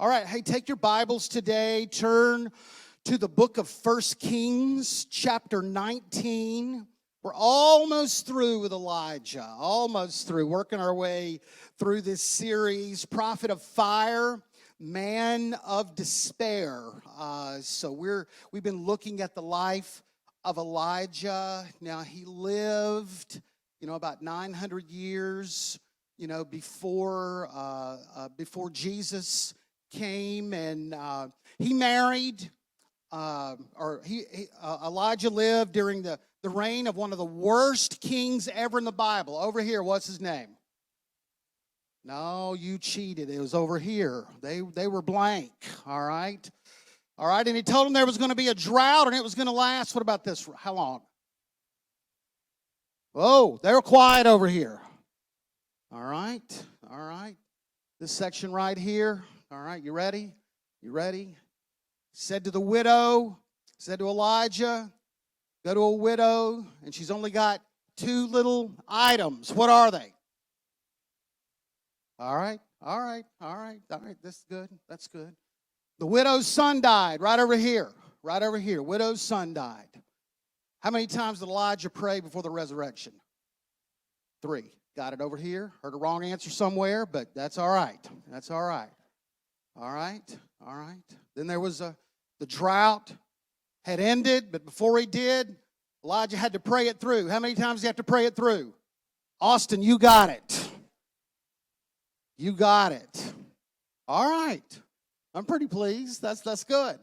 All right, hey, take your Bibles today, turn to the book of 1 Kings, chapter 19. We're almost through with Elijah, almost through, working our way through this series, Prophet of Fire, Man of Despair. We've been looking at the life of Elijah. Now, he lived, about 900 years, before Jesus came, and he married, Elijah lived during the reign of one of the worst kings ever in the Bible. Over here, what's his name? No, you cheated. It was over here. They were blank, all right? All right, and he told them there was going to be a drought, and it was going to last, what about this? How long? Oh, they were quiet over here. All right. This section right here. All right, you ready? You ready? Said to Elijah, go to a widow, and she's only got two little items. What are they? All right. That's good. The widow's son died right over here. Widow's son died. How many times did Elijah pray before the resurrection? 3. Got it over here. Heard a wrong answer somewhere, but that's all right. All right. Then there was the drought had ended, but before he did, Elijah had to pray it through. How many times do you have to pray it through? Austin, you got it. All right. I'm pretty pleased. That's good.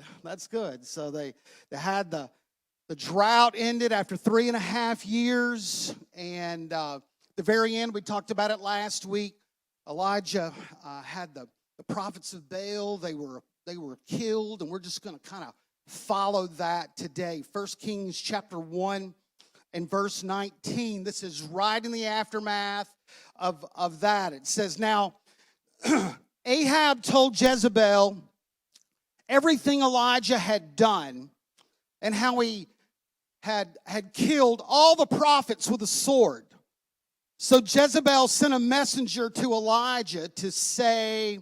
So they had the drought ended after 3.5 years, and the very end, we talked about it last week. Elijah had the prophets of Baal. They were killed, and we're just going to kind of follow that today. 1 Kings chapter 1 and verse 19. This is right in the aftermath of that. It says, now, Ahab told Jezebel everything Elijah had done and how he had killed all the prophets with a sword. So Jezebel sent a messenger to Elijah to say,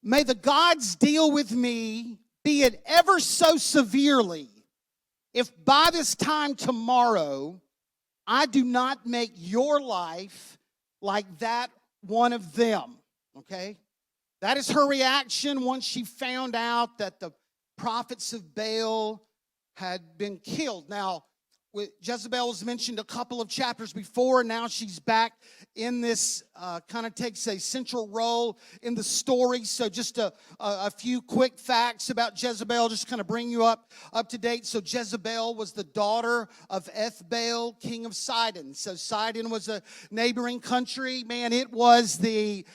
may the gods deal with me, be it ever so severely, if by this time tomorrow I do not make your life like that one of them. Okay? That is her reaction once she found out that the prophets of Baal had been killed. Now, Jezebel was mentioned a couple of chapters before, and now she's back in this, kind of takes a central role in the story. So just a few quick facts about Jezebel, just kind of bring you up to date. So Jezebel was the daughter of Ethbaal, king of Sidon. So Sidon was a neighboring country. Man, it was the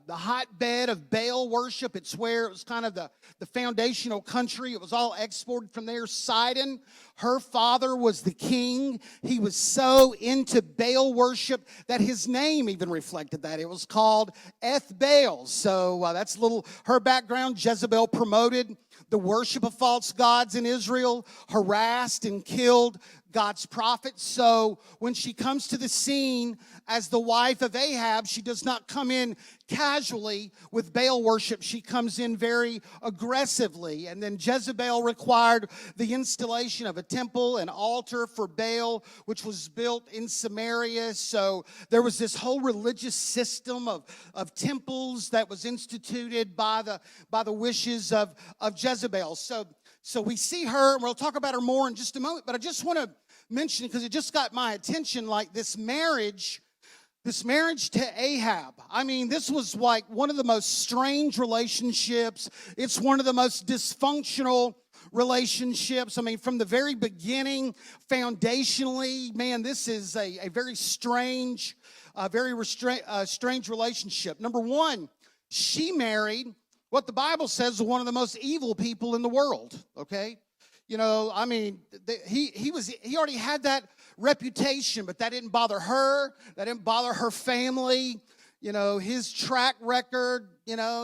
hotbed of Baal worship. It's where it was kind of the foundational country. It was all exported from there. Sidon, her father was the king. He was so into Baal worship that his name even reflected that. It was called Ethbaal. So that's a little her background. Jezebel promoted the worship of false gods in Israel, harassed and killed God's prophets. So when she comes to the scene as the wife of Ahab, she does not come in casually with Baal worship. She comes in very aggressively. And then Jezebel required the installation of a temple, an altar for Baal, which was built in Samaria. So there was this whole religious system of temples that was instituted by the wishes of Jezebel. So we see her, and we'll talk about her more in just a moment, but I just want to mention, because it just got my attention, like this marriage to Ahab. I mean, this was like one of the most strange relationships. It's one of the most dysfunctional relationships. I mean, from the very beginning, foundationally, man, this is a very strange, strange relationship. Number one, she married what the Bible says is one of the most evil people in the world, okay? He already had that reputation, but that didn't bother her. That didn't bother her family, his track record,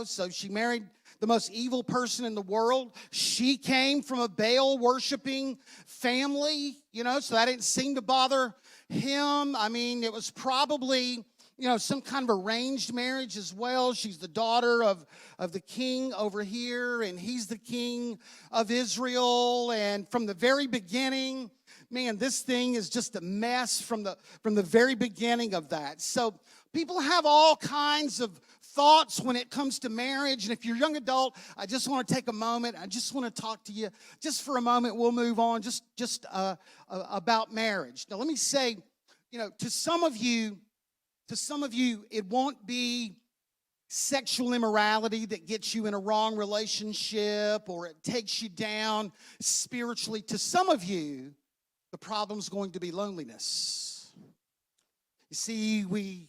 so she married the most evil person in the world. She came from a Baal worshiping family, so that didn't seem to bother him. I mean, it was probably some kind of arranged marriage as well. She's the daughter of the king over here, and he's the king of Israel. And from the very beginning, man, this thing is just a mess from the very beginning of that. So people have all kinds of thoughts when it comes to marriage. And if you're a young adult, I just want to take a moment. I just want to talk to you just for a moment. We'll move on just about marriage. Now, let me say, to some of you, it won't be sexual immorality that gets you in a wrong relationship or it takes you down spiritually. To some of you, the problem's going to be loneliness. You see, we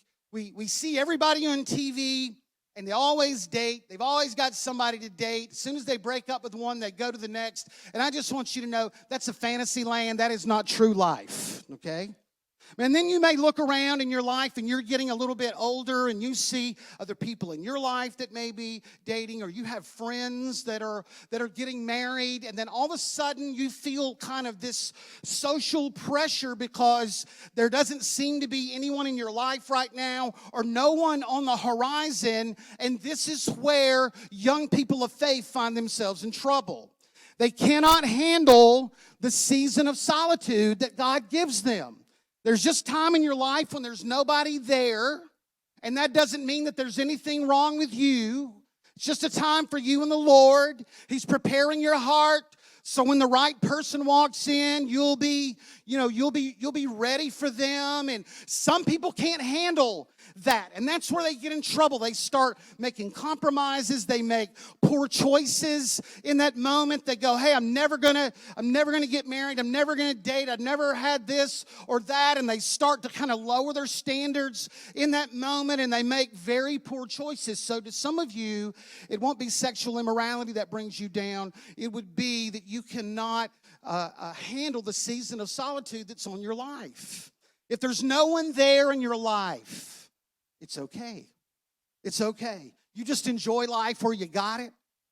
see everybody on TV, and they always date. They've always got somebody to date. As soon as they break up with one, they go to the next. And I just want you to know that's a fantasy land. That is not true life, okay? And then you may look around in your life and you're getting a little bit older and you see other people in your life that may be dating, or you have friends that are getting married, and then all of a sudden you feel kind of this social pressure because there doesn't seem to be anyone in your life right now or no one on the horizon, and this is where young people of faith find themselves in trouble. They cannot handle the season of solitude that God gives them. There's just time in your life when there's nobody there, and that doesn't mean that there's anything wrong with you. It's just a time for you and the Lord. He's preparing your heart so when the right person walks in, you'll be ready for them. And some people can't handle that, and that's where they get in trouble. They start making compromises. They make poor choices in that moment. They go, "Hey, I'm never gonna get married. I'm never gonna date. I've never had this or that," and they start to kind of lower their standards in that moment, and they make very poor choices. So, to some of you, it won't be sexual immorality that brings you down. It would be that you cannot handle the season of solitude that's on your life. If there's no one there in your life, it's okay. It's okay. You just enjoy life where you got it.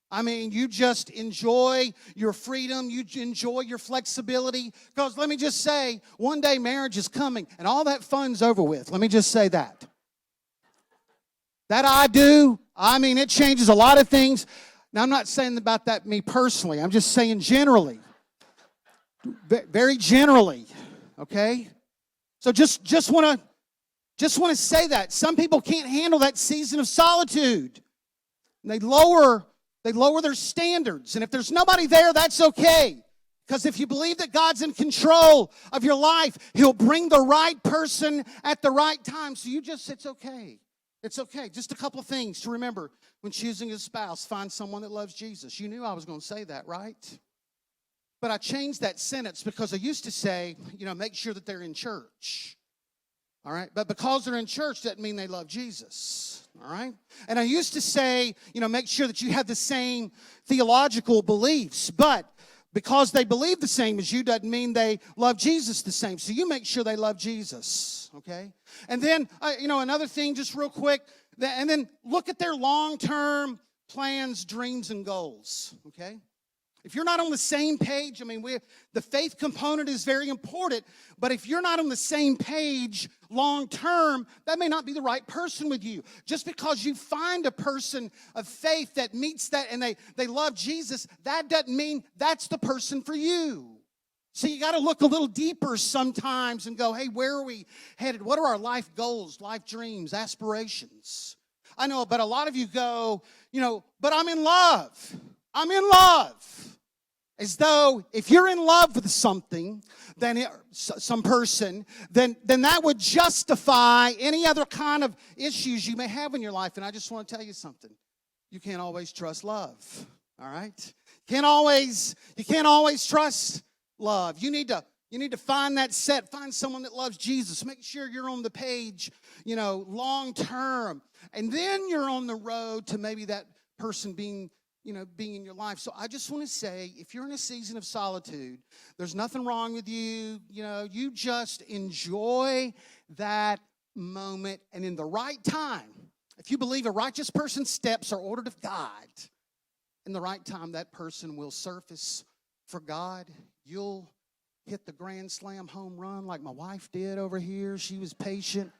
I mean, you just enjoy your freedom. You enjoy your flexibility. Because let me just say, one day marriage is coming and all that fun's over with. Let me just say that. That I do. I mean, it changes a lot of things. Now, I'm not saying about that me personally. I'm just saying generally. Very generally. Okay? So just want to say that. Some people can't handle that season of solitude. And they lower their standards. And if there's nobody there, that's okay. Because if you believe that God's in control of your life, He'll bring the right person at the right time. So it's okay. It's okay. Just a couple of things to remember when choosing a spouse. Find someone that loves Jesus. You knew I was going to say that, right? But I changed that sentence because I used to say, make sure that they're in church. All right? But because they're in church doesn't mean they love Jesus. All right? And I used to say, make sure that you have the same theological beliefs. But because they believe the same as you doesn't mean they love Jesus the same. So you make sure they love Jesus, okay? And then, another thing just real quick, and then look at their long-term plans, dreams, and goals, okay? If you're not on the same page, the faith component is very important, but if you're not on the same page long term, that may not be the right person with you. Just because you find a person of faith that meets that and they love Jesus, that doesn't mean that's the person for you. So you got to look a little deeper sometimes and go, hey, where are we headed? What are our life goals, life dreams, aspirations? I know, but a lot of you go, but I'm in love. I'm in love. As though if you're in love with something, some person, then that would justify any other kind of issues you may have in your life. And I just want to tell you something. You can't always trust love. All right? You can't always trust love. You need to find that find someone that loves Jesus. Make sure you're on the page, long term. And then you're on the road to maybe that person being in your life. So I just want to say, if you're in a season of solitude, there's nothing wrong with you. You just enjoy that moment. And in the right time, if you believe a righteous person's steps are ordered of God, in the right time, that person will surface for God. You'll hit the grand slam home run like my wife did over here. She was patient.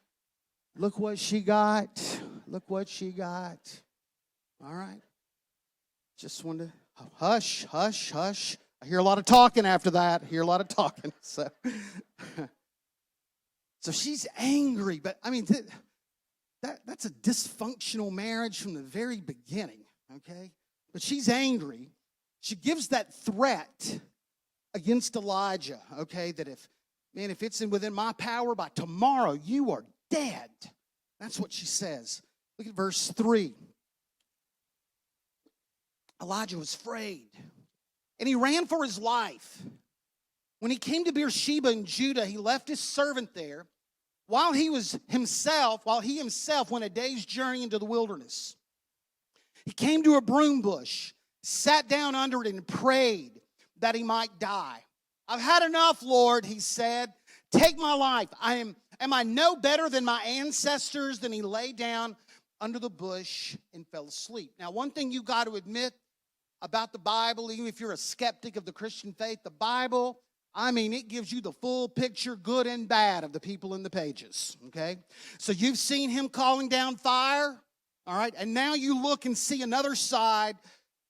Look what she got. Look what she got. All right. Just wanted to hush, hush, hush. I hear a lot of talking after that. I hear a lot of talking. So she's angry, but I mean, that's a dysfunctional marriage from the very beginning, okay? But she's angry. She gives that threat against Elijah, okay, that if it's within my power, by tomorrow you are dead. That's what she says. Look at verse 3. Elijah was afraid, and he ran for his life. When he came to Beersheba in Judah, he left his servant there while he himself went a day's journey into the wilderness. He came to a broom bush, sat down under it, and prayed that he might die. I've had enough, Lord, he said. Take my life. Am I no better than my ancestors? Then he lay down under the bush and fell asleep. Now, one thing you got to admit about the Bible, even if you're a skeptic of the Christian faith, the Bible, it gives you the full picture, good and bad, of the people in the pages, okay? So you've seen him calling down fire, all right? And now you look and see another side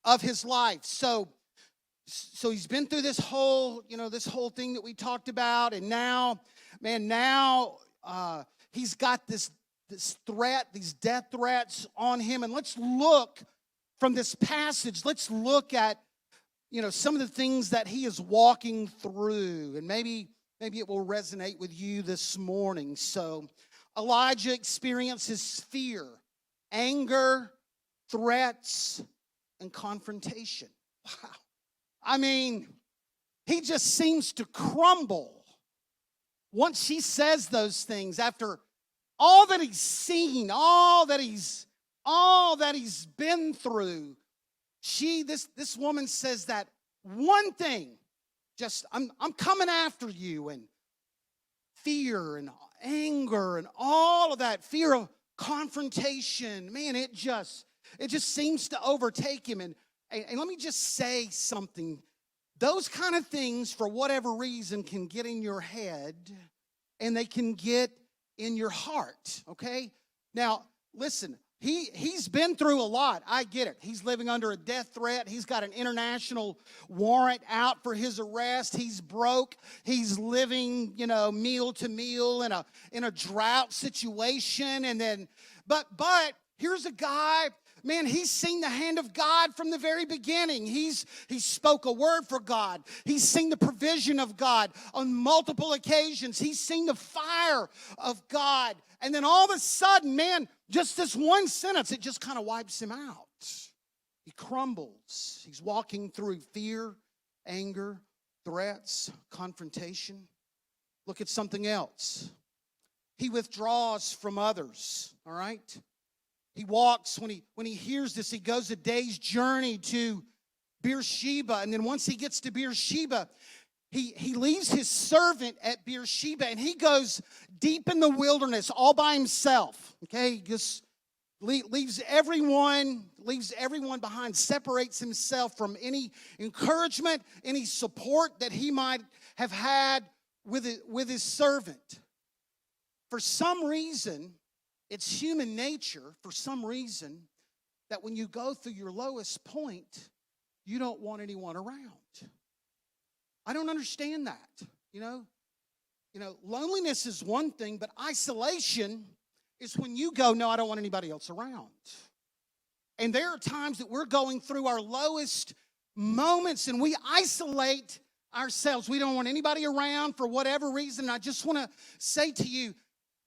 of his life. So he's been through this whole thing that we talked about, and now he's got this threat, these death threats on him. And let's look from this passage, let's look at, some of the things that he is walking through, and maybe it will resonate with you this morning. So Elijah experiences fear, anger, threats, and confrontation. Wow. He just seems to crumble once she says those things after all that he's seen, all that he's been through. This woman says that one thing, just I'm coming after you, and fear and anger and all of that, fear of confrontation, man, it just seems to overtake him. And let me just say something. Those kind of things, for whatever reason, can get in your head, and they can get in your heart, okay? Now, listen, he's been through a lot. I get it. He's living under a death threat. He's got an international warrant out for his arrest. He's broke. He's living, meal to meal in a drought situation. And then, but here's a guy, man, he's seen the hand of God from the very beginning. He spoke a word for God. He's seen the provision of God on multiple occasions. He's seen the fire of God. And then all of a sudden, man, just this one sentence, it just kind of wipes him out. He crumbles. He's walking through fear, anger, threats, confrontation. Look at something else. He withdraws from others, all right? He walks, when he hears this, he goes a day's journey to Beersheba. And then once he gets to Beersheba, he leaves his servant at Beersheba, and he goes deep in the wilderness all by himself. Okay, he just leaves everyone behind, separates himself from any encouragement, any support that he might have had with his servant. For some reason, it's human nature, for some reason, that when you go through your lowest point, you don't want anyone around. I don't understand that, Loneliness is one thing, but isolation is when you go, no, I don't want anybody else around. And there are times that we're going through our lowest moments, and we isolate ourselves. We don't want anybody around for whatever reason. I just want to say to you,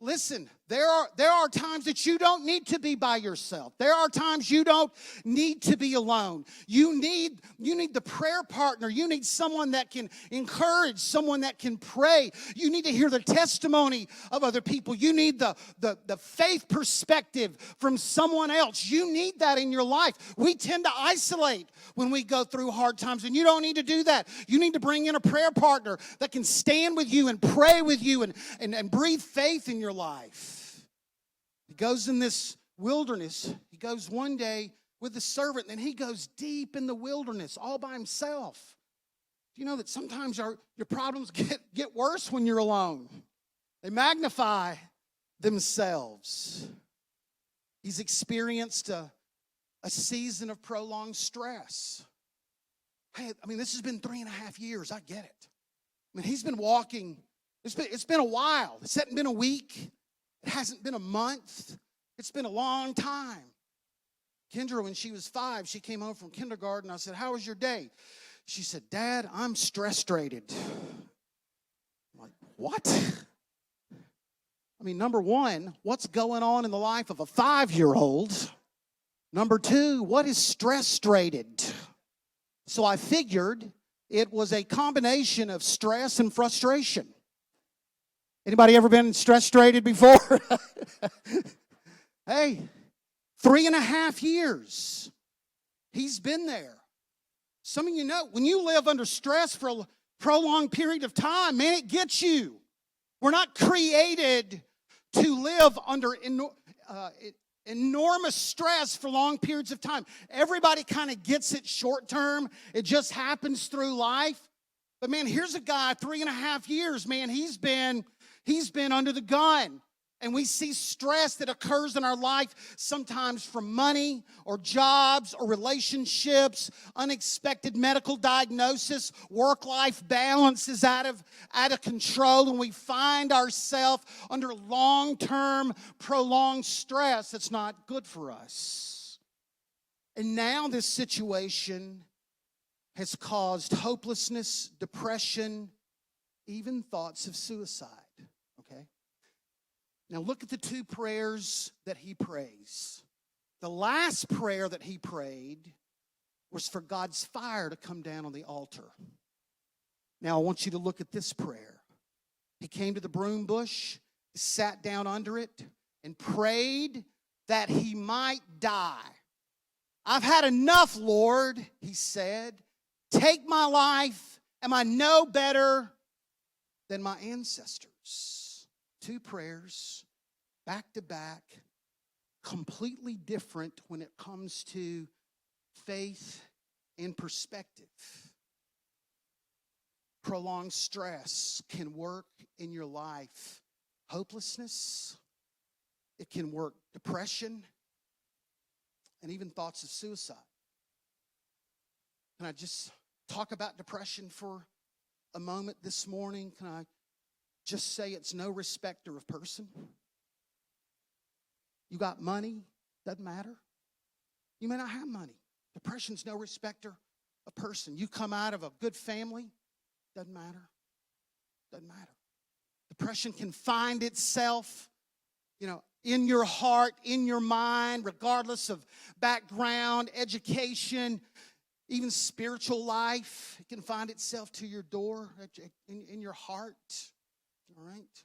listen, there are times that you don't need to be by yourself. There are times you don't need to be alone. You need the prayer partner. You need someone that can encourage, someone that can pray. You need to hear the testimony of other people. You need the faith perspective from someone else. You need that in your life. We tend to isolate when we go through hard times, and you don't need to do that. You need to bring in a prayer partner that can stand with you and pray with you and breathe faith in your life. He goes in this wilderness. He goes one day with the servant, and then he goes deep in the wilderness all by himself. Do you know that sometimes your problems get worse when you're alone? They magnify themselves. He's experienced a season of prolonged stress. Hey, I mean, this has been 3.5 years. I get it. I mean, he's been walking. It's been a while. It hasn't been a week. It hasn't been a month. It's been a long time. Kendra, when she was 5, she came home from kindergarten. I said, "How was your day?" She said, "Dad, I'm stress-strated." I'm like, what? I mean, number one, what's going on in the life of a 5-year-old? Number two, what is stress-strated? So I figured it was a combination of stress and frustration. Anybody ever been stress-strated before? Hey, 3.5 years. He's been there. Some of you know, when you live under stress for a prolonged period of time, man, it gets you. We're not created to live under enormous stress for long periods of time. Everybody kind of gets it short term. It just happens through life. But man, here's a guy, 3.5 years, man, he's been under the gun. And we see stress that occurs in our life sometimes from money or jobs or relationships, unexpected medical diagnosis, work-life balance is out of control, and we find ourselves under long-term, prolonged stress that's not good for us. And now this situation has caused hopelessness, depression, even thoughts of suicide. Now look at the 2 prayers that he prays. The last prayer that he prayed was for God's fire to come down on the altar. Now I want you to look at this prayer. He came to the broom bush, sat down under it, and prayed that he might die. "I've had enough, Lord," he said. "Take my life. Am I no better than my ancestors?" 2 prayers, back to back, completely different when it comes to faith and perspective. Prolonged stress can work in your life. Hopelessness, it can work depression, and even thoughts of suicide. Can I just talk about depression for a moment this morning? Can I just say it's no respecter of person? You got money, doesn't matter. You may not have money. Depression's no respecter of person. You come out of a good family, doesn't matter. Doesn't matter. Depression can find itself, in your heart, in your mind, regardless of background, education, even spiritual life. It can find itself to your door, in your heart. All right.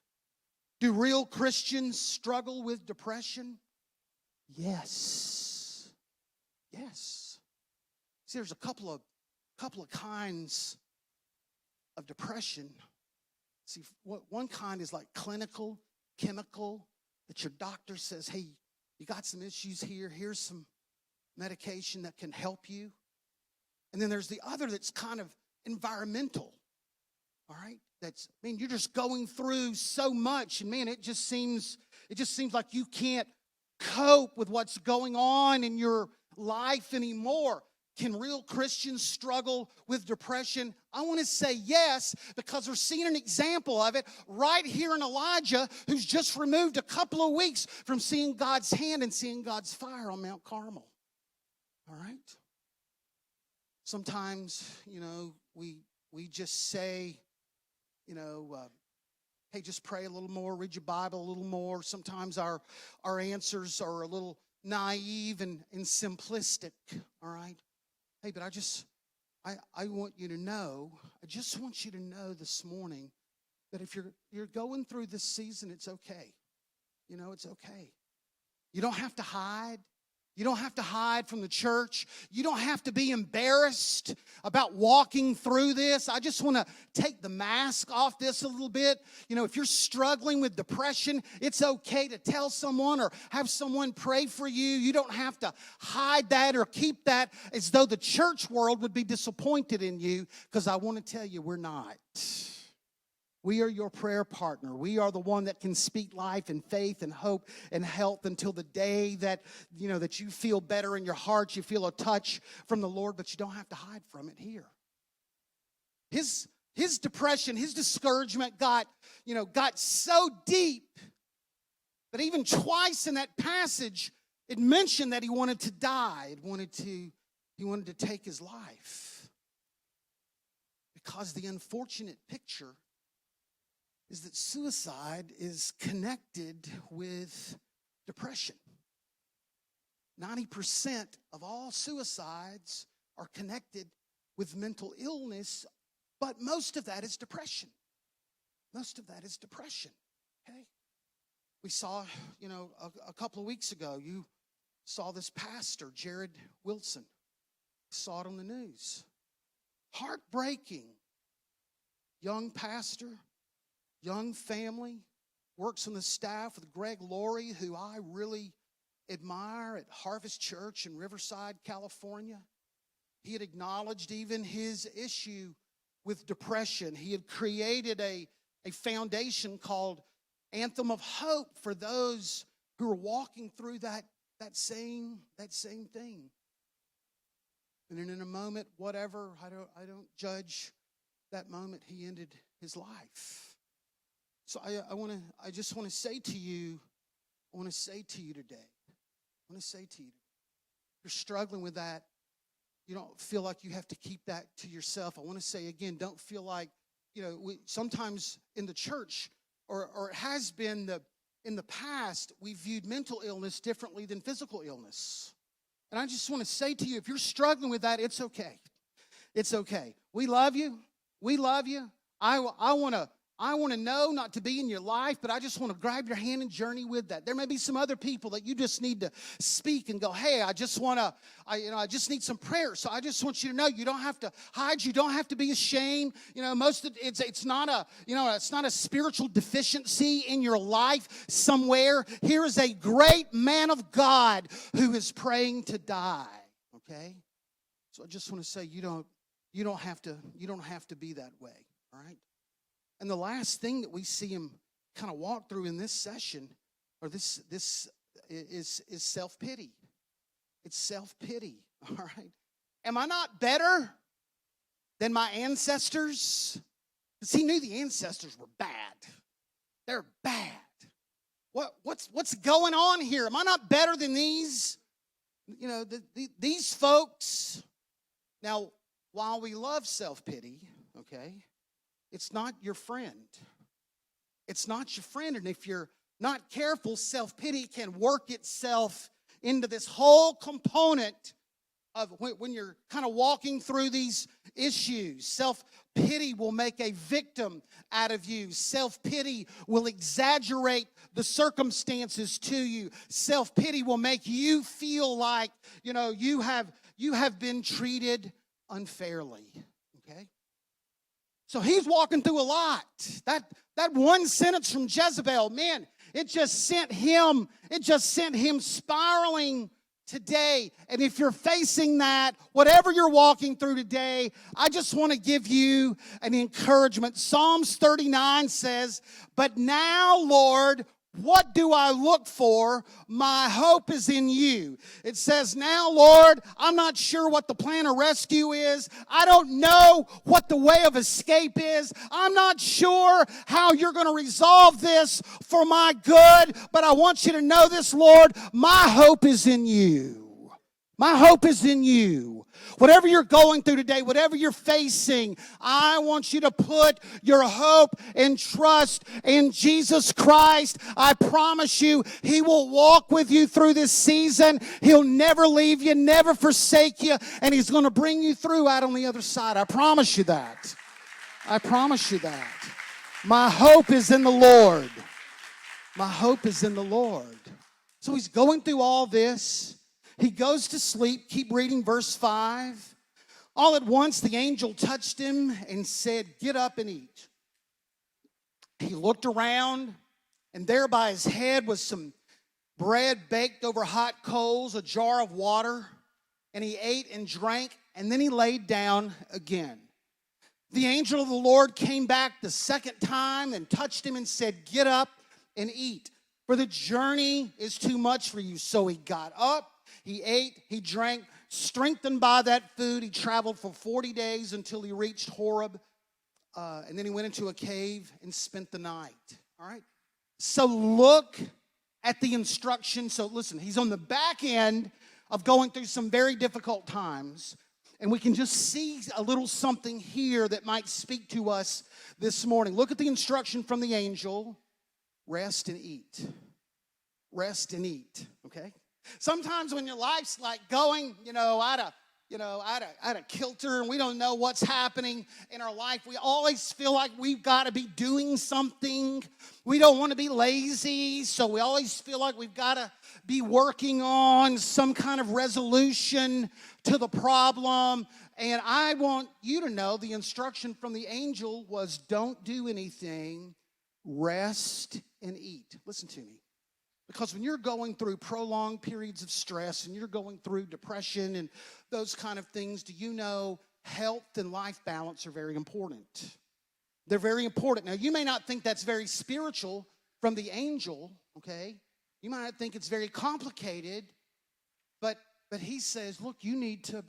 Do real Christians struggle with depression? Yes. Yes. See, there's a couple of kinds of depression. See, one kind is like clinical, chemical, that your doctor says, "Hey, you got some issues here. Here's some medication that can help you." And then there's the other that's kind of environmental. All right? You're just going through so much, and man, it just seems like you can't cope with what's going on in your life anymore. Can real Christians struggle with depression? I want to say yes, because we're seeing an example of it right here in Elijah, who's just removed a couple of weeks from seeing God's hand and seeing God's fire on Mount Carmel. All right? Sometimes, we just say, hey, just pray a little more, read your Bible a little more. Sometimes our answers are a little naive and simplistic, all right? Hey, but I want you to know, I just want you to know this morning that if you're going through this season, it's okay. It's okay. You don't have to hide. You don't have to hide from the church. You don't have to be embarrassed about walking through this. I just want to take the mask off this a little bit. If you're struggling with depression, it's okay to tell someone or have someone pray for you. You don't have to hide that or keep that as though the church world would be disappointed in you, because I want to tell you, we're not. We are your prayer partner. We are the one that can speak life and faith and hope and health until the day that, that you feel better in your heart, you feel a touch from the Lord, but you don't have to hide from it here. His depression, his discouragement got so deep that even twice in that passage, it mentioned that he wanted to die. He wanted to take his life. Because the unfortunate picture is that suicide is connected with depression. 90% of all suicides are connected with mental illness, but most of that is depression. Most of that is depression, okay? We saw, a couple of weeks ago, you saw this pastor, Jared Wilson. Saw it on the news. Heartbreaking. Young pastor, young family, works on the staff with Greg Laurie, who I really admire at Harvest Church in Riverside, California. He had acknowledged even his issue with depression. He had created a foundation called Anthem of Hope for those who are walking through that same thing. And then in a moment, whatever, I don't judge that moment, he ended his life. So I just want to say to you today, you're struggling with that. You don't feel like you have to keep that to yourself. I want to say again, don't feel like, sometimes in the church, or it has been in the past, we viewed mental illness differently than physical illness. And I just want to say to you, if you're struggling with that, it's okay. It's okay. We love you. We love you. I want to know not to be in your life, but I just want to grab your hand and journey with that. There may be some other people that you just need to speak and go, hey, I just need some prayer. So I just want you to know you don't have to hide. You don't have to be ashamed. It's not a spiritual deficiency in your life somewhere. Here is a great man of God who is praying to die. Okay? So I just want to say you don't have to be that way. All right? And the last thing that we see him kind of walk through in this session, or this is self-pity. It's self-pity, all right? Am I not better than my ancestors? Because he knew the ancestors were bad. They're bad. What's going on here? Am I not better than these? These folks. Now, while we love self-pity, okay, it's not your friend. It's not your friend. And if you're not careful, self-pity can work itself into this whole component of when you're kind of walking through these issues. Self-pity will make a victim out of you. Self-pity will exaggerate the circumstances to you. Self-pity will make you feel like, you have been treated unfairly. Okay? So he's walking through a lot. That one sentence from Jezebel, man, it just sent him spiraling today. And if you're facing that, whatever you're walking through today, I just want to give you an encouragement. Psalms 39 says, "But now, Lord, what do I look for? My hope is in you." It says, now, Lord, I'm not sure what the plan of rescue is. I don't know what the way of escape is. I'm not sure how you're going to resolve this for my good. But I want you to know this, Lord, my hope is in you. My hope is in you. Whatever you're going through today, whatever you're facing, I want you to put your hope and trust in Jesus Christ. I promise you, He will walk with you through this season. He'll never leave you, never forsake you, and He's going to bring you through out on the other side. I promise you that. I promise you that. My hope is in the Lord. My hope is in the Lord. So he's going through all this. He goes to sleep. Keep reading verse 5. All at once the angel touched him and said, "Get up and eat." He looked around, and there by his head was some bread baked over hot coals, a jar of water, and he ate and drank, and then he laid down again. The angel of the Lord came back the second time and touched him and said, "Get up and eat, for the journey is too much for you." So he got up, he ate, he drank. Strengthened by that food, he traveled for 40 days until he reached Horeb. And then he went into a cave and spent the night. All right? So look at the instruction. So listen, he's on the back end of going through some very difficult times. And we can just see a little something here that might speak to us this morning. Look at the instruction from the angel. Rest and eat. Rest and eat. Okay? Sometimes when your life's like going, out of kilter, and we don't know what's happening in our life, we always feel like we've got to be doing something. We don't want to be lazy, so we always feel like we've got to be working on some kind of resolution to the problem. And I want you to know the instruction from the angel was, don't do anything, rest and eat. Listen to me. Because when you're going through prolonged periods of stress and you're going through depression and those kind of things, do you know health and life balance are very important? They're very important. Now, you may not think that's very spiritual from the angel, okay? You might not think it's very complicated, but he says, look, you need to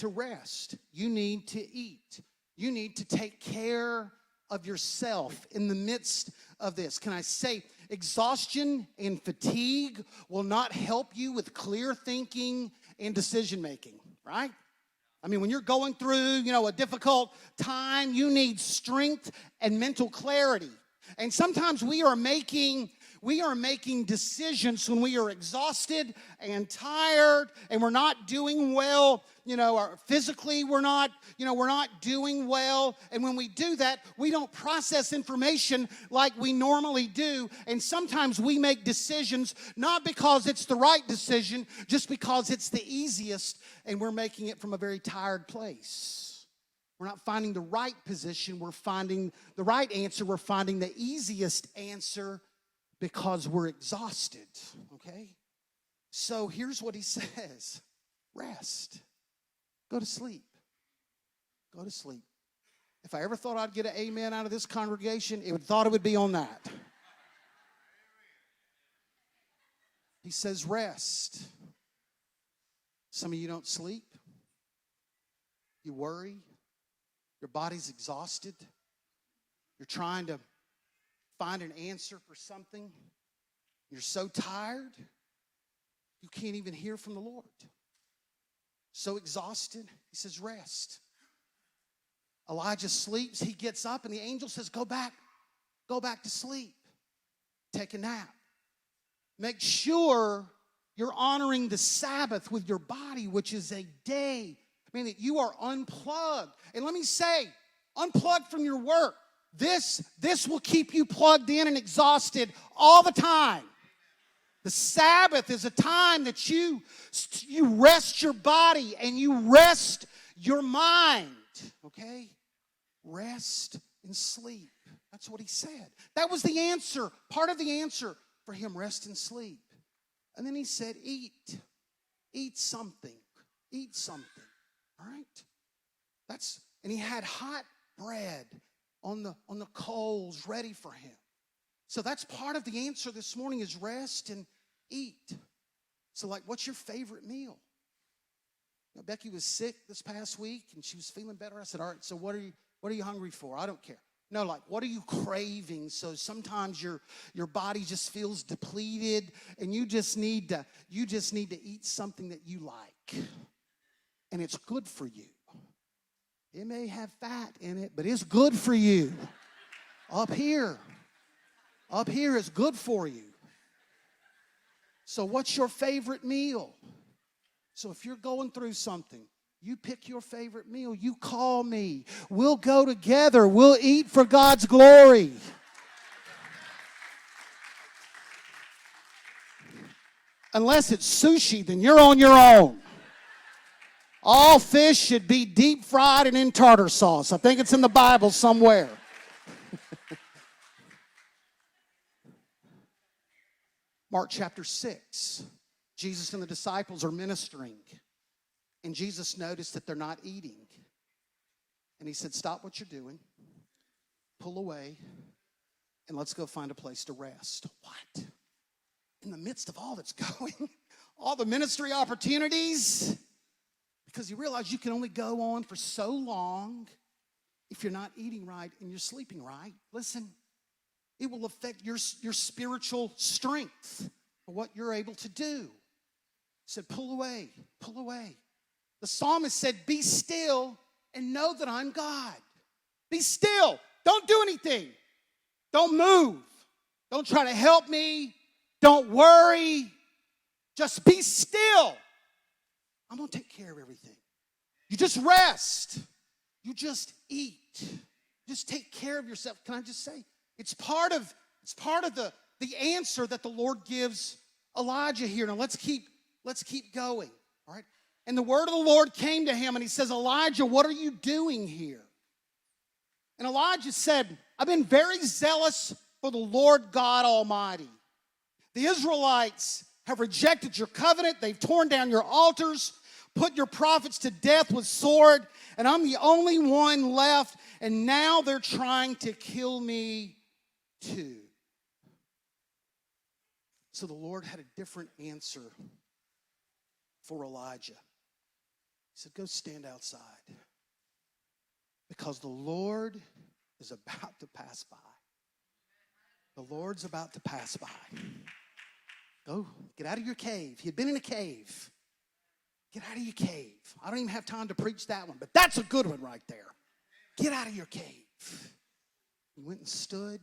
rest. You need to eat. You need to take care of yourself in the midst of this. Can I say, exhaustion and fatigue will not help you with clear thinking and decision making, right? I mean, when you're going through, a difficult time, you need strength and mental clarity. And sometimes we are making decisions when we are exhausted and tired and we're not doing well, or physically we're not doing well. And when we do that, we don't process information like we normally do. And sometimes we make decisions not because it's the right decision, just because it's the easiest, and we're making it from a very tired place. We're not finding the right position. We're finding the right answer. We're finding the easiest answer because we're exhausted, okay? So here's what he says. Rest. Go to sleep. Go to sleep. If I ever thought I'd get an amen out of this congregation, it would be on that. He says rest. Some of you don't sleep. You worry. Your body's exhausted. You're trying to find an answer for something. You're so tired, you can't even hear from the Lord. So exhausted, he says, rest. Elijah sleeps, he gets up, and the angel says, go back to sleep. Take a nap. Make sure you're honoring the Sabbath with your body, which is a day. I mean, that you are unplugged. And let me say, unplugged from your work. This will keep you plugged in and exhausted all the time. The Sabbath is a time that you rest your body and you rest your mind, okay? Rest and sleep. That's what he said. That was the answer, part of the answer for him, rest and sleep. And then he said, eat. Eat something. Eat something, all right? And he had hot bread on the coals ready for him. So that's part of the answer this morning is rest and eat. So what's your favorite meal? Becky was sick this past week and she was feeling better. I said, all right, so what are you hungry for? I don't care. No, what are you craving? So sometimes your body just feels depleted and you just need to eat something that you like. And it's good for you. It may have fat in it, but it's good for you. Up here is good for you. So what's your favorite meal? So if you're going through something, you pick your favorite meal. You call me. We'll go together. We'll eat for God's glory. Unless it's sushi, then you're on your own. All fish should be deep fried and in tartar sauce. I think it's in the Bible somewhere. Mark chapter 6. Jesus and the disciples are ministering. And Jesus noticed that they're not eating. And he said, stop what you're doing, pull away, and let's go find a place to rest. What? In the midst of all that's going, all the ministry opportunities, because you realize you can only go on for so long if you're not eating right and you're sleeping right. Listen, it will affect your spiritual strength for what you're able to do. He said, pull away, pull away. The psalmist said, be still and know that I'm God. Be still. Don't do anything. Don't move. Don't try to help me. Don't worry. Just be still. I'm going to take care of everything. You just rest. You just eat. Just take care of yourself. Can I just say, it's part of the answer that the Lord gives Elijah here. Now let's keep going. All right. And the word of the Lord came to him, and he says, Elijah, what are you doing here? And Elijah said, I've been very zealous for the Lord God Almighty. The Israelites have rejected your covenant. They've torn down your altars, put your prophets to death with sword, and I'm the only one left, and now they're trying to kill me too. So the Lord had a different answer for Elijah. He said, go stand outside, because the Lord is about to pass by. The Lord's about to pass by. Go, get out of your cave. He had been in a cave. Get out of your cave. I don't even have time to preach that one, but that's a good one right there. Get out of your cave. He went and stood,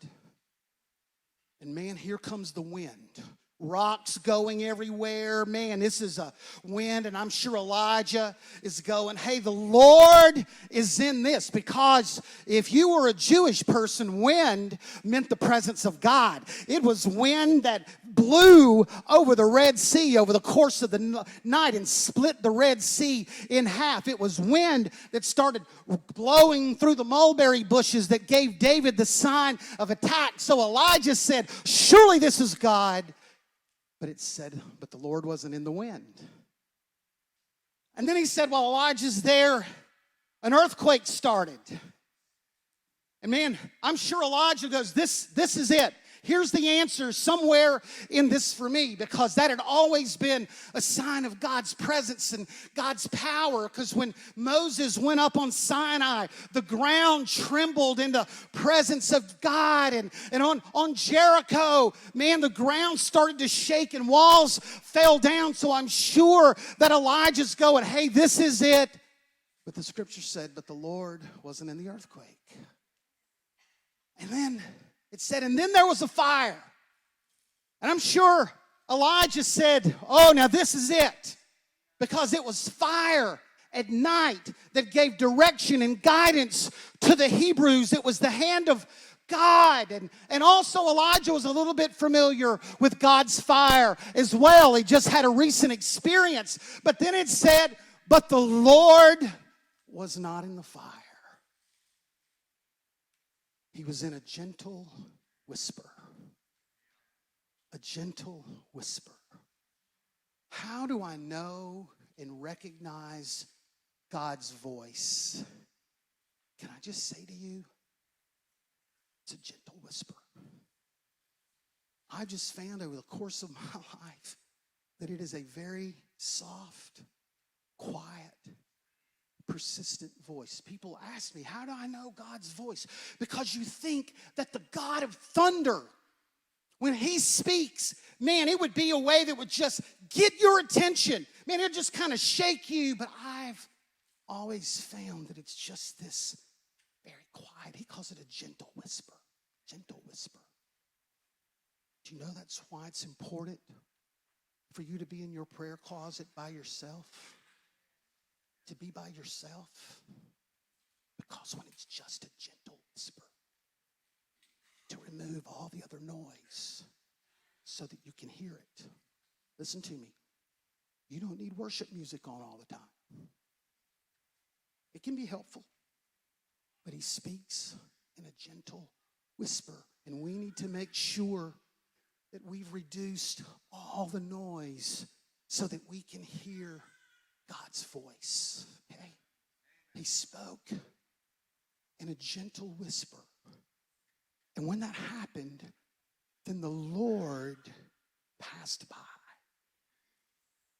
and man, here comes the wind. Rocks going everywhere. Man, this is a wind, and I'm sure Elijah is going, hey, the Lord is in this, because if you were a Jewish person, wind meant the presence of God. It was wind that blew over the Red Sea over the course of the night and split the Red Sea in half. It was wind that started blowing through the mulberry bushes that gave David the sign of attack. So Elijah said, surely this is God. But it said, but the Lord wasn't in the wind. And then he said, while Elijah's there, an earthquake started. And man, I'm sure Elijah goes, this is it. Here's the answer somewhere in this for me, because that had always been a sign of God's presence and God's power. Because when Moses went up on Sinai, the ground trembled in the presence of God. And on Jericho, man, the ground started to shake and walls fell down. So I'm sure that Elijah's going, hey, this is it. But the scripture said, but the Lord wasn't in the earthquake. And then it said, and then there was a fire. And I'm sure Elijah said, oh, now this is it. Because it was fire at night that gave direction and guidance to the Hebrews. It was the hand of God. And also Elijah was a little bit familiar with God's fire as well. He just had a recent experience. But then it said, but the Lord was not in the fire. He was in a gentle whisper. A gentle whisper. How do I know and recognize God's voice? Can I just say to you, it's a gentle whisper. I just found over the course of my life that it is a very soft, quiet, persistent voice. People ask me, how do I know God's voice? Because you think that the God of thunder, when he speaks, man, it would be a way that would just get your attention. Man, it would just kind of shake you. But I've always found that it's just this very quiet. He calls it a gentle whisper. Gentle whisper. Do you know that's why it's important for you to be in your prayer closet by yourself? To be by yourself? Because when it's just a gentle whisper, to remove all the other noise so that you can hear it. Listen to me. You don't need worship music on all the time. It can be helpful, but he speaks in a gentle whisper, and we need to make sure that we've reduced all the noise so that we can hear God's voice. Okay? He spoke, in a gentle whisper. And when that happened, then the Lord passed by.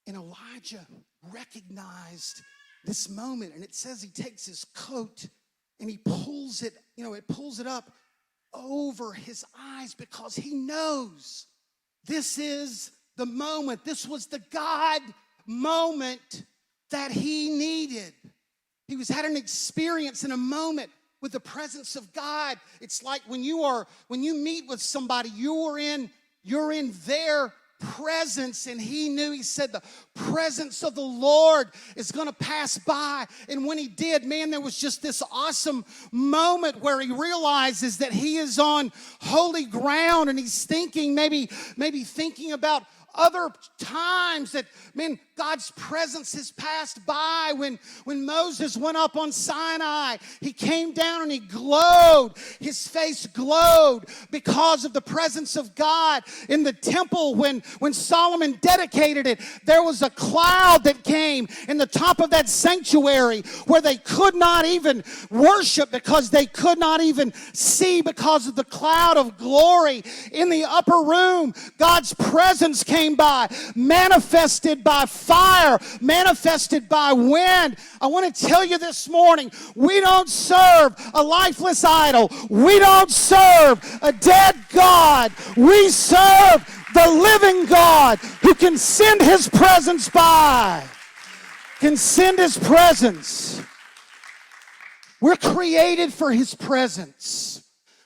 And Elijah recognized this moment. And it says he takes his coat and he pulls it, it pulls it up over his eyes because he knows this is the moment. This was the God moment that he needed. He was had an experience in a moment with the presence of God. It's like when you meet with somebody, you're in their presence, and he said the presence of the Lord is going to pass by. And when he did, man, there was just this awesome moment where he realizes that he is on holy ground, and he's thinking, maybe thinking about other times that, man, God's presence has passed by. When Moses went up on Sinai, he came down and he glowed. His face glowed because of the presence of God. In the temple, when Solomon dedicated it, there was a cloud that came in the top of that sanctuary where they could not even worship because they could not even see because of the cloud of glory. In the upper room, God's presence came by, manifested by fire, manifested by wind. I want to tell you this morning, we don't serve a lifeless idol. We don't serve a dead God. We serve the living God who can send his presence by. Can send his presence. We're created for his presence.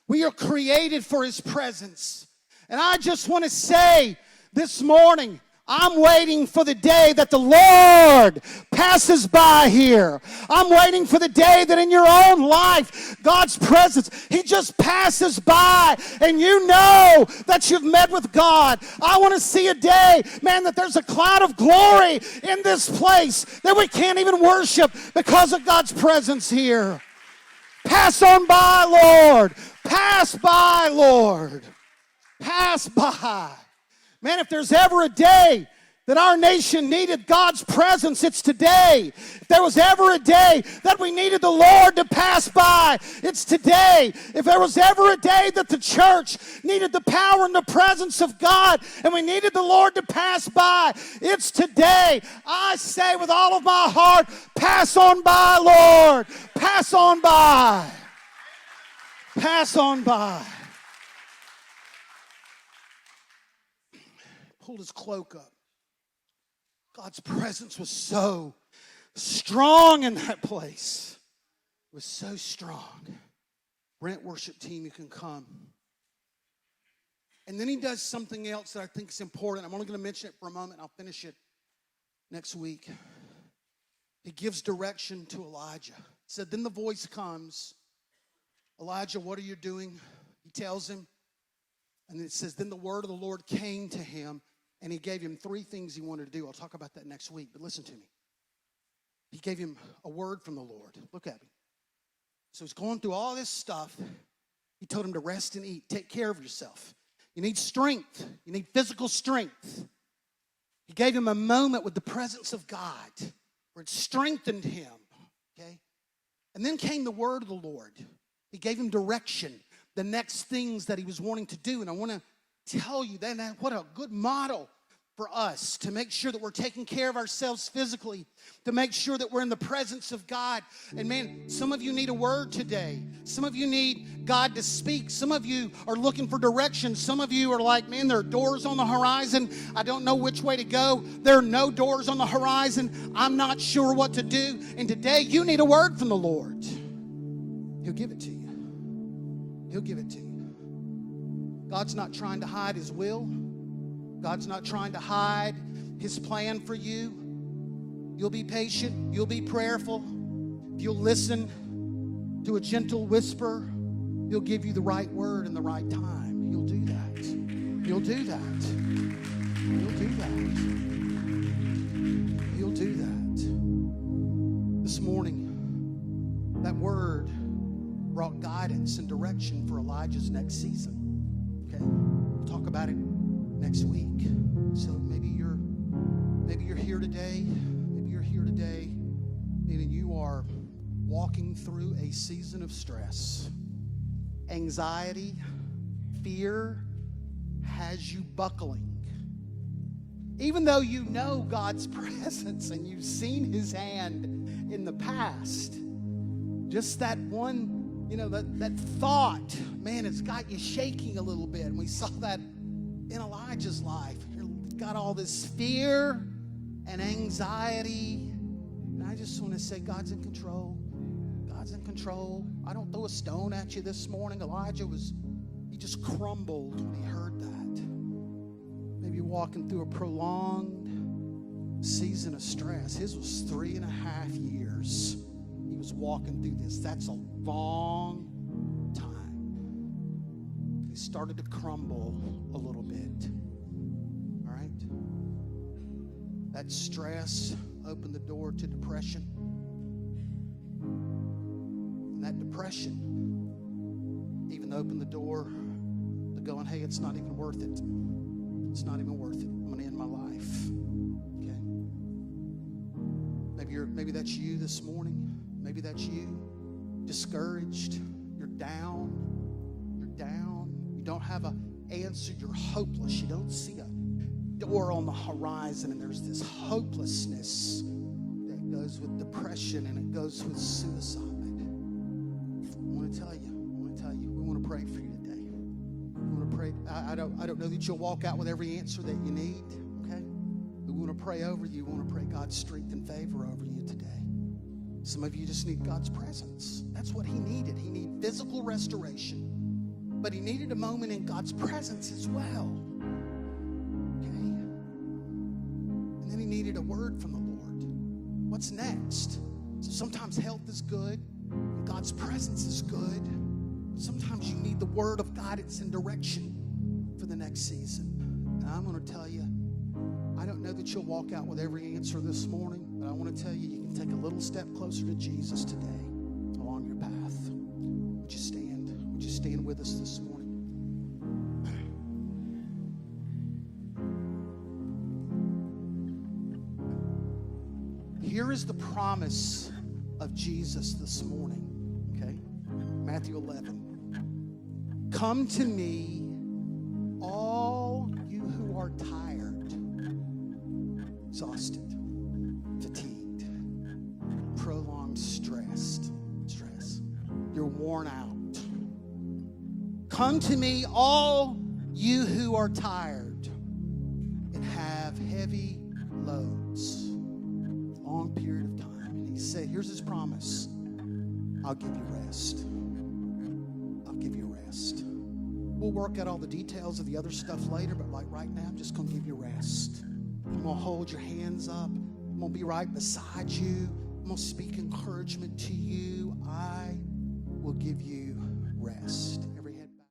We are created for his presence. And I just want to say this morning, I'm waiting for the day that the Lord passes by here. I'm waiting for the day that in your own life, God's presence, he just passes by and you know that you've met with God. I want to see a day, man, that there's a cloud of glory in this place that we can't even worship because of God's presence here. Pass on by, Lord. Pass by, Lord. Pass by. Man, if there's ever a day that our nation needed God's presence, it's today. If there was ever a day that we needed the Lord to pass by, it's today. If there was ever a day that the church needed the power and the presence of God and we needed the Lord to pass by, it's today. I say with all of my heart, pass on by, Lord. Pass on by. Pass on by. Pulled his cloak up. God's presence was so strong in that place. It was so strong. Brent worship team, you can come. And then he does something else that I think is important. I'm only going to mention it for a moment. I'll finish it next week. He gives direction to Elijah. He said, then the voice comes. Elijah, what are you doing? He tells him. And it says, then the word of the Lord came to him. And he gave him 3 things he wanted to do. I'll talk about that next week, but listen to me. He gave him a word from the Lord. Look at me. So he's going through all this stuff. He told him to rest and eat. Take care of yourself. You need strength. You need physical strength. He gave him a moment with the presence of God where it strengthened him. Okay? And then came the word of the Lord. He gave him direction, the next things that he was wanting to do. And I want to tell you that what a good model for us to make sure that we're taking care of ourselves physically, to make sure that we're in the presence of God. And man, some of you need a word today. Some of you need God to speak. Some of you are looking for direction. Some of you are like, man, there are doors on the horizon. I don't know which way to go. There are no doors on the horizon. I'm not sure what to do. And today you need a word from the Lord. He'll give it to you. He'll give it to you. God's not trying to hide his will. God's not trying to hide his plan for you. You'll be patient. You'll be prayerful. If you'll listen to a gentle whisper, he'll give you the right word in the right time. He'll do that. He'll do that. He'll do that. He'll do that. This morning, that word brought guidance and direction for Elijah's next season. Okay, we'll talk about it next week. So maybe you're here today. Maybe you're here today, and you are walking walking through a season of stress. Anxiety, fear has you buckling. Even though you know God's presence and you've seen his hand in the past, just that one, that thought, man, it's got you shaking a little bit. And we saw that in Elijah's life. You've got all this fear and anxiety. And I just want to say, God's in control. God's in control. I don't throw a stone at you this morning. Elijah he just crumbled when he heard that. Maybe walking through a prolonged season of stress. His was 3.5 years. He was walking through this. That's a long time. He started to crumble a little bit. All right? That stress opened the door to depression. And that depression even opened the door to going, hey, it's not even worth it. It's not even worth it. I'm going to end my life. Okay? Maybe that's you this morning. Maybe that's you. Discouraged. You're down. You're down. You don't have an answer. You're hopeless. You don't see a door on the horizon, and there's this hopelessness that goes with depression and it goes with suicide. I want to tell you, we want to pray for you today. We want to pray. I don't know that you'll walk out with every answer that you need, okay? We want to pray over you. We want to pray God's strength and favor over you today. Some of you just need God's presence. That's what he needed. He needed physical restoration, but he needed a moment in God's presence as well. Okay? And then he needed a word from the Lord. What's next? So sometimes health is good, and God's presence is good. But sometimes you need the word of guidance and direction for the next season. And I'm going to tell you, I don't know that you'll walk out with every answer this morning, but I want to tell you, you can take a little step closer to Jesus today along your path. Would you stand? Would you stand with us this morning? Here is the promise of Jesus this morning, okay? Matthew 11. Come to me, all you who are tired, exhausted, fatigued, prolonged stress. You're worn out. Come to me, all you who are tired and have heavy loads. Long period of time. And he said, here's his promise. I'll give you rest. I'll give you rest. We'll work out all the details of the other stuff later, but like right now, I'm just going to give you rest. I'm going to hold your hands up. I'm going to be right beside you. I'm going to speak encouragement to you. I will give you rest. Every head back.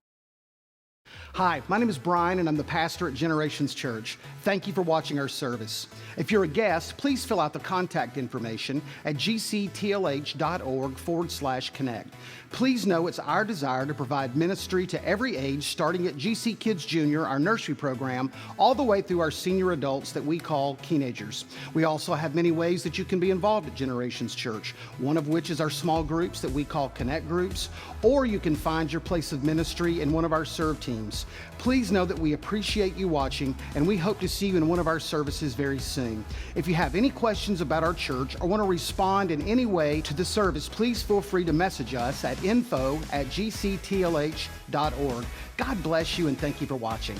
Hi, my name is Brian, and I'm the pastor at Generations Church. Thank you for watching our service. If you're a guest, please fill out the contact information at gctlh.org/connect. Please know it's our desire to provide ministry to every age, starting at GC Kids Junior, our nursery program, all the way through our senior adults that we call teenagers. We also have many ways that you can be involved at Generations Church, one of which is our small groups that we call Connect Groups, or you can find your place of ministry in one of our serve teams. Please know that we appreciate you watching, and we hope to see you in one of our services very soon. If you have any questions about our church or want to respond in any way to the service, please feel free to message us at info@gctlh.org. God bless you, and thank you for watching.